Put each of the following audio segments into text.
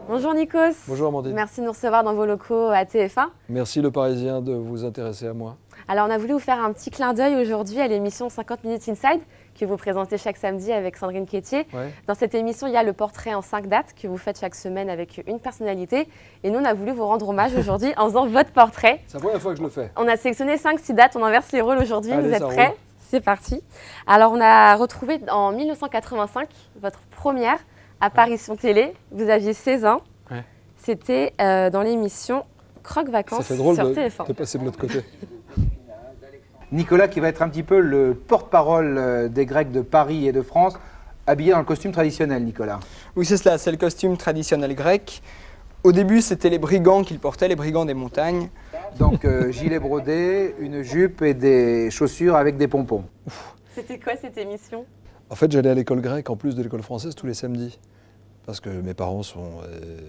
Bonjour Nikos. Bonjour Amandine. Merci de nous recevoir dans vos locaux à TF1. Merci Le Parisien de vous intéresser à moi. Alors on a voulu vous faire un petit clin d'œil aujourd'hui à l'émission 50 minutes Inside que vous présentez chaque samedi avec Sandrine Quétier. Ouais. Dans cette émission, il y a le portrait en 5 dates que vous faites chaque semaine avec une personnalité. Et nous, on a voulu vous rendre hommage aujourd'hui en faisant votre portrait. C'est la première fois que je le fais. On a sélectionné 5-6 dates, on inverse les rôles aujourd'hui. Allez, vous êtes ça prêts? roule. C'est parti. Alors on a retrouvé en 1985 votre première apparition télé. Vous aviez 16 ans. Ouais. C'était dans l'émission Croque Vacances Ça fait drôle sur de TF1. passer de l'autre côté. Nicolas qui va être un petit peu le porte-parole des Grecs de Paris et de France, habillé dans le costume traditionnel, Nicolas. Oui, c'est cela, c'est le costume traditionnel grec. Au début, c'était les brigands qui le portaient, les brigands des montagnes. Donc gilet brodé, une jupe et des chaussures avec des pompons. C'était quoi cette émission? En fait, j'allais à l'école grecque en plus de l'école française tous les samedis. Parce que mes parents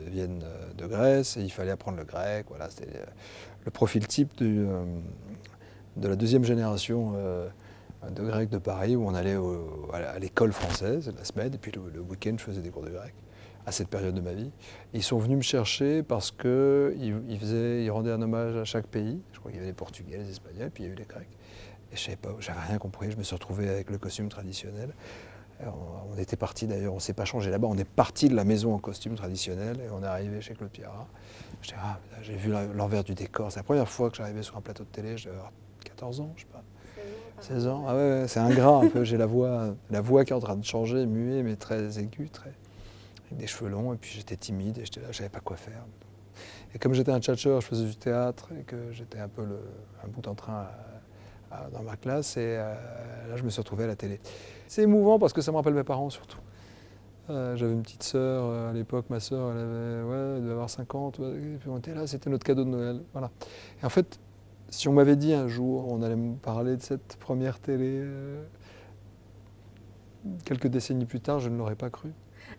viennent de Grèce et il fallait apprendre le grec. Voilà, c'était le profil type de la deuxième génération de Grecs de Paris où on allait à l'école française la semaine et puis le week-end je faisais des cours de grec à cette période de ma vie. Et ils sont venus me chercher parce qu'ils rendaient un hommage à chaque pays. Je crois qu'il y avait les Portugais, les Espagnols, puis il y a eu les Grecs. Et je savais pas, j'avais rien compris, je me suis retrouvé avec le costume traditionnel. On était parti d'ailleurs, on ne s'est pas changé là-bas, on est parti de la maison en costume traditionnel et on est arrivé chez Claude Pierrat. J'ai vu l'envers du décor, c'est la première fois que j'arrivais sur un plateau de télé, je devais avoir 14 ans, je sais pas. 16 ans, ah ouais, c'est ingrat un peu, j'ai la voix qui est en train de changer, muet, mais très aiguë, avec des cheveux longs, et puis j'étais timide et j'étais là, je savais pas quoi faire. Et comme j'étais un tchatcheur, je faisais du théâtre et que j'étais un peu un bout en train dans ma classe, et là je me suis retrouvé à la télé. C'est émouvant parce que ça me rappelle mes parents surtout. J'avais une petite sœur à l'époque, ma sœur elle devait avoir 50, et puis on était là, c'était notre cadeau de Noël. Voilà. Et en fait, si on m'avait dit un jour, on allait me parler de cette première télé, quelques décennies plus tard, je ne l'aurais pas cru.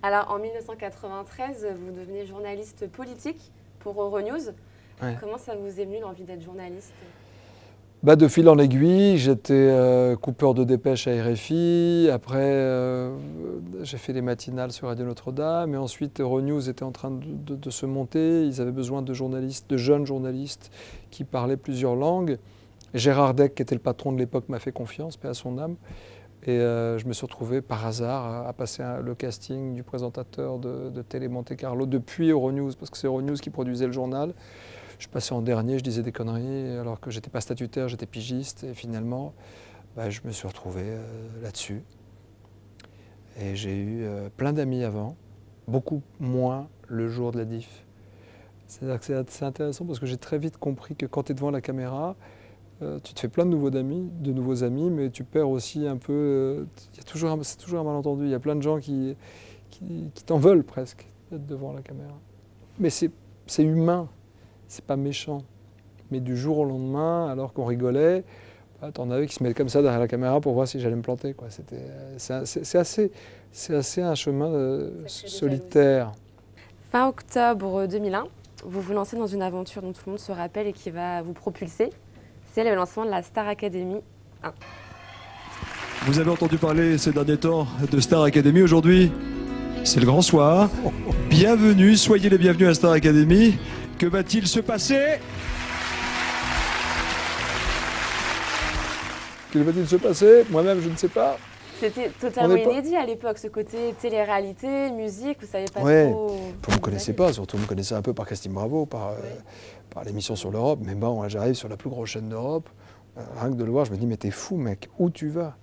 Alors en 1993, vous devenez journaliste politique pour Euronews. Ouais. Comment ça vous est venu l'envie d'être journaliste? De fil en aiguille, j'étais coupeur de dépêches à RFI. Après, j'ai fait les matinales sur Radio Notre-Dame. Et ensuite, Euronews était en train de se monter. Ils avaient besoin de journalistes, de jeunes journalistes qui parlaient plusieurs langues. Gérard Deck, qui était le patron de l'époque, m'a fait confiance, paix à son âme. Et je me suis retrouvé par hasard à passer le casting du présentateur de Télé Monte Carlo depuis Euronews, parce que c'est Euronews qui produisait le journal. Je passais en dernier, je disais des conneries, alors que je n'étais pas statutaire, j'étais pigiste. Et finalement, je me suis retrouvé là-dessus. Et j'ai eu plein d'amis avant, beaucoup moins le jour de la diff. C'est-à-dire que c'est intéressant parce que j'ai très vite compris que quand tu es devant la caméra, tu te fais plein de nouveaux amis, mais tu perds aussi un peu... c'est toujours un malentendu. Il y a plein de gens qui t'en veulent presque d'être devant la caméra. Mais c'est humain. C'est pas méchant. Mais du jour au lendemain, alors qu'on rigolait, t'en avais qui se mettaient comme ça derrière la caméra pour voir si j'allais me planter, quoi. C'est assez un chemin solitaire. Fin octobre 2001, vous vous lancez dans une aventure dont tout le monde se rappelle et qui va vous propulser. C'est le lancement de la Star Academy 1. Vous avez entendu parler ces derniers temps de Star Academy. Aujourd'hui, c'est le grand soir. Bienvenue, soyez les bienvenus à Star Academy. Que va-t-il se passer? Que va-t-il se passer? Moi-même, je ne sais pas. C'était totalement inédit à l'époque, ce côté télé-réalité, musique, vous savez pas trop... On ne me connaissait pas, surtout on me connaissait un peu par Christine Bravo, par l'émission sur l'Europe. Mais bon, j'arrive sur la plus grosse chaîne d'Europe, rien que de le voir, je me dis, mais t'es fou mec, où tu vas?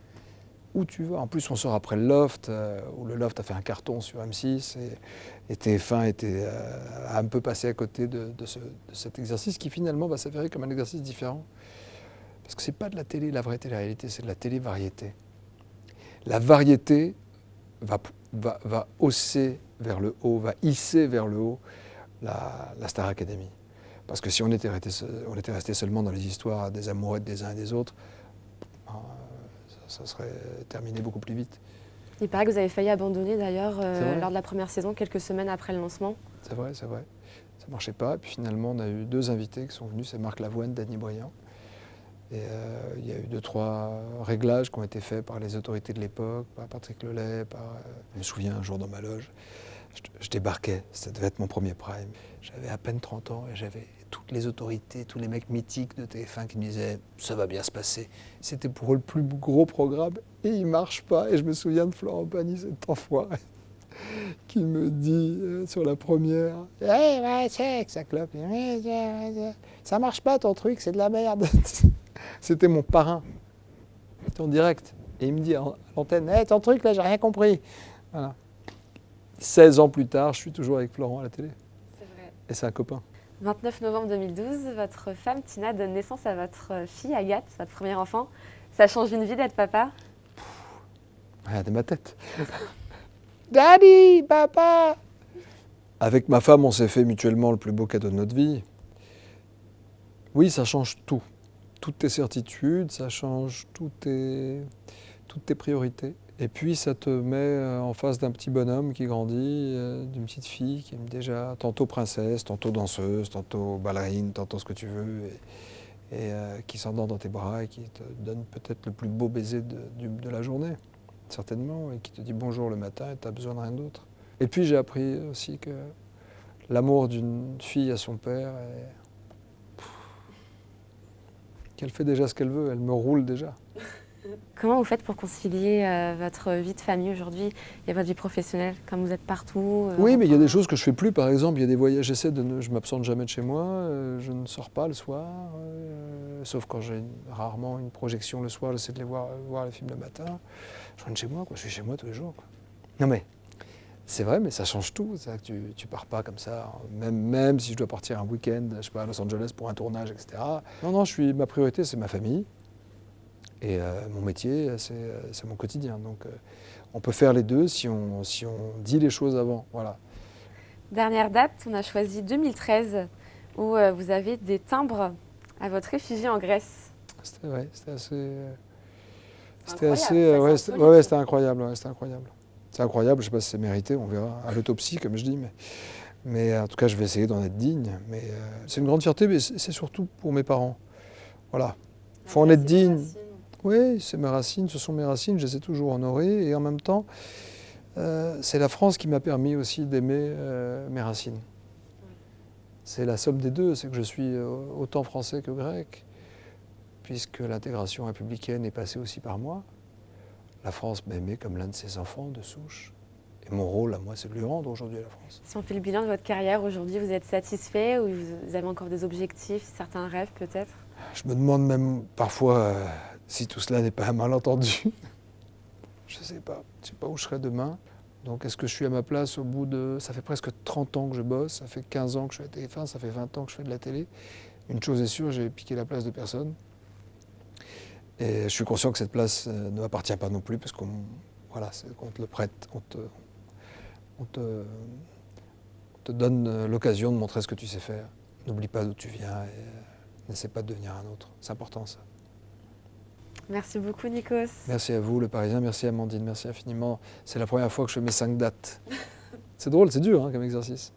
Où tu vas? En plus, on sort après le Loft, où le Loft a fait un carton sur M6, et TF1 a un peu passé à côté de cet exercice qui finalement va s'avérer comme un exercice différent. Parce que c'est pas de la télé, la vraie télé-réalité, c'est de la télé-variété. La variété va hausser vers le haut, va hisser vers le haut la Star Academy. Parce que si on était resté seulement dans les histoires des amourettes des uns et des autres, ça serait terminé beaucoup plus vite. Il paraît que vous avez failli abandonner d'ailleurs lors de la première saison, quelques semaines après le lancement. C'est vrai. Ça ne marchait pas. Et puis finalement, on a eu 2 invités qui sont venus, c'est Marc Lavoine, Danny Briand. Et il y a eu 2-3 réglages qui ont été faits par les autorités de l'époque, par Patrick Lelay. Je me souviens un jour dans ma loge, je débarquais, ça devait être mon premier prime. J'avais à peine 30 ans et j'avais toutes les autorités, tous les mecs mythiques de TF1 qui me disaient « ça va bien se passer ». C'était pour eux le plus gros programme et il ne marche pas. Et je me souviens de Florent Pagny, cet enfoiré, qui me dit sur la première « hey, ouais, c'est que ça clope, ça marche pas ton truc, c'est de la merde ». C'était mon parrain, c'était en direct. Et il me dit à l'antenne, hey, ton truc là, j'ai rien compris. Voilà. 16 ans plus tard, je suis toujours avec Florent à la télé. C'est vrai. Et c'est un copain. 29 novembre 2012, votre femme Tina donne naissance à votre fille Agathe, votre premier enfant. Ça change une vie d'être papa? Regardez ma tête. Daddy, papa. Avec ma femme, on s'est fait mutuellement le plus beau cadeau de notre vie. Oui, ça change tout. Toutes tes certitudes, ça change toutes tes priorités. Et puis ça te met en face d'un petit bonhomme qui grandit, d'une petite fille qui aime déjà tantôt princesse, tantôt danseuse, tantôt ballerine, tantôt ce que tu veux, et qui s'endort dans tes bras et qui te donne peut-être le plus beau baiser de la journée, certainement, et qui te dit bonjour le matin et tu n'as besoin de rien d'autre. Et puis j'ai appris aussi que l'amour d'une fille à son père qu'elle fait déjà ce qu'elle veut, elle me roule déjà. Comment vous faites pour concilier votre vie de famille aujourd'hui et votre vie professionnelle, comme vous êtes partout Oui, mais il y a des choses que je fais plus. Par exemple, il y a des voyages, je m'absente jamais de chez moi, je ne sors pas le soir, sauf quand j'ai rarement une projection le soir, j'essaie de voir les films le matin. Je rentre chez moi, quoi. Je suis chez moi tous les jours, quoi. Non mais, c'est vrai, mais ça change tout. C'est que tu pars pas comme ça, même si je dois partir un week-end, je sais pas, à Los Angeles pour un tournage, etc. Non, ma priorité, c'est ma famille. Et mon métier, c'est mon quotidien. Donc on peut faire les deux si on dit les choses avant. Voilà. Dernière date, on a choisi 2013, où vous avez des timbres à votre effigie en Grèce. C'était assez... C'était incroyable. Ouais, c'était incroyable. C'est incroyable, je ne sais pas si c'est mérité, on verra à l'autopsie, comme je dis. Mais en tout cas, je vais essayer d'en être digne. Mais c'est une grande fierté, mais c'est surtout pour mes parents. Voilà. Il faut en être digne. Oui, c'est mes racines, ce sont mes racines, je les ai toujours honorées. Et en même temps, c'est la France qui m'a permis aussi d'aimer mes racines. C'est la somme des deux, c'est que je suis autant français que grec, puisque l'intégration républicaine est passée aussi par moi. La France m'a aimé comme l'un de ses enfants de souche. Et mon rôle à moi, c'est de lui rendre aujourd'hui à la France. Si on fait le bilan de votre carrière aujourd'hui, vous êtes satisfait ou vous avez encore des objectifs, certains rêves peut-être? Je me demande même parfois si tout cela n'est pas un malentendu. Je ne sais pas où je serai demain. Donc est-ce que je suis à ma place au bout de... Ça fait presque 30 ans que je bosse, ça fait 15 ans que je suis à TF1, ça fait 20 ans que je fais de la télé. Une chose est sûre, j'ai piqué la place de personne. Et je suis conscient que cette place ne m'appartient pas non plus, parce qu'on te le prête, on te donne l'occasion de montrer ce que tu sais faire. N'oublie pas d'où tu viens et n'essaie pas de devenir un autre. C'est important ça. Merci beaucoup Nikos. Merci à vous, le Parisien, merci Amandine, merci infiniment. C'est la première fois que je fais mes 5 dates. C'est drôle, c'est dur comme exercice.